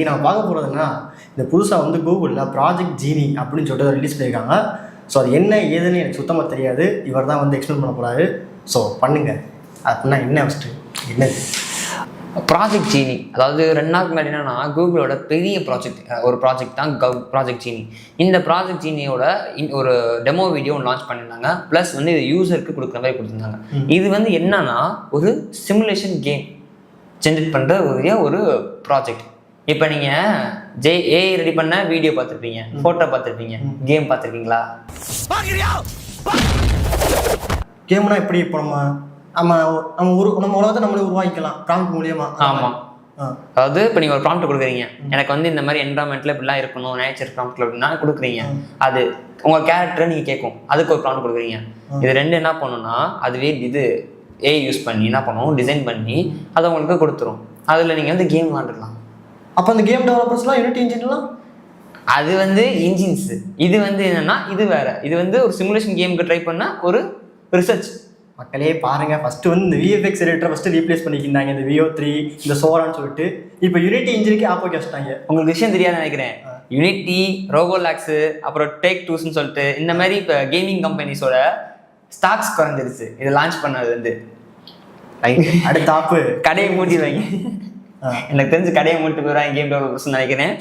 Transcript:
நம்ம பார்க்க போகிறதுன்னா இந்த புதுசாக வந்து கூகுளில் ப்ராஜெக்ட் ஜீனி அப்படின்னு சொல்லிட்டு ரிலீஸ் பண்ணியிருக்காங்க. ஸோ அது என்ன ஏதுன்னு எனக்கு சுத்தமாக தெரியாது. இவர் தான் வந்து எக்ஸ்பிளைன் பண்ண போகிறாரு. ஸோ பண்ணுங்க. அப்படின்னா என்ன ஃபஸ்ட்டு என்னது ப்ராஜெக்ட் ஜீனி? அதாவது 2 நாளுக்கு முன்னாடி என்னன்னா கூகுளோட பெரிய ப்ராஜெக்ட் தான் ப்ராஜெக்ட் ஜீனி. இந்த ப்ராஜெக்ட் ஜீனியோட ஒரு டெமோ வீடியோ லான்ச் பண்ணியிருந்தாங்க. ப்ளஸ் வந்து இது யூசருக்கு கொடுக்குற மாதிரி கொடுத்துருந்தாங்க. இது வந்து என்னன்னா ஒரு சிமுலேஷன் கேம் ஜென்ரேட் பண்ணுற ஒரு ப்ராஜெக்ட். இப்போ நீங்கள் ஏஐ ரெடி பண்ண வீடியோ பார்த்துருப்பீங்க, ஃபோட்டோ பார்த்துருப்பீங்க, கேம் பார்த்துருக்கீங்களா? கேம்னா எப்படி? இப்போ நம்ம உலகத்தை நம்மளே உருவாக்கிக்கலாம் ப்ராம்ப்ட் மூலியமா. ஆமாம். அதாவது இப்போ நீங்கள் ஒரு ப்ராம்ப்ட் கொடுக்குறீங்க, எனக்கு வந்து இந்த மாதிரி என்வரான்மெண்ட்டில் இப்படிலாம் இருக்கணும், நேச்சர் ப்ராம்ப்ட் அப்படின்னா கொடுக்குறீங்க. அது உங்கள் கேரக்டரை நீங்கள் கேட்கும், அதுக்கு ஒரு ப்ராம்ப்ட் கொடுக்குறீங்க. இது ரெண்டு என்ன பண்ணணும்னா அதுவே இது ஏஐ யூஸ் பண்ணி என்ன பண்ணுவோம், டிசைன் பண்ணி அதை உங்களுக்கு கொடுத்துரும். அதில் நீங்கள் வந்து கேம் விளாண்டுக்கலாம். அப்போ அந்த கேம் டெவலப்பர்ஸ்லாம் யூனிட்டி இன்ஜின்லாம் அது வந்து இன்ஜின்ஸு. இது வந்து என்னென்னா இது வேறு. இது வந்து ஒரு சிமுலேஷன் கேமுக்கு ட்ரை பண்ண ஒரு ரிசர்ச். மக்களே பாருங்க, ஃபர்ஸ்ட் வந்து இந்த விஎஃப்எக்ஸ் எடிட்டரை ஃபர்ஸ்ட் ரீப்ளேஸ் பண்ணிக்கிட்டாங்க, இந்த VO3 இந்த சோரான்னு சொல்லிட்டு. இப்போ யூனிட்டி இன்ஜினுக்கு ஆப்போக்கு வச்சுட்டாங்க. உங்களுக்கு விஷயம் தெரியாது நினைக்கிறேன். யூனிட்டி, ரோபோலாக்ஸு, அப்புறம் டேக் டூஸ்ன்னு சொல்லிட்டு இந்த மாதிரி இப்போ கேமிங் கம்பெனிஸோட ஸ்டாக்ஸ் குறைஞ்சிருச்சு இது லான்ச் பண்ணது வந்து. அடுத்த ஆப்பு கடையை மூட்டிடுவாங்க. எனக்கு தெரிஞ்சு கடையை மூட்டு போயிடுவாங்க கேம் டெவலப்பர்ஸ் நினைக்கிறேன்.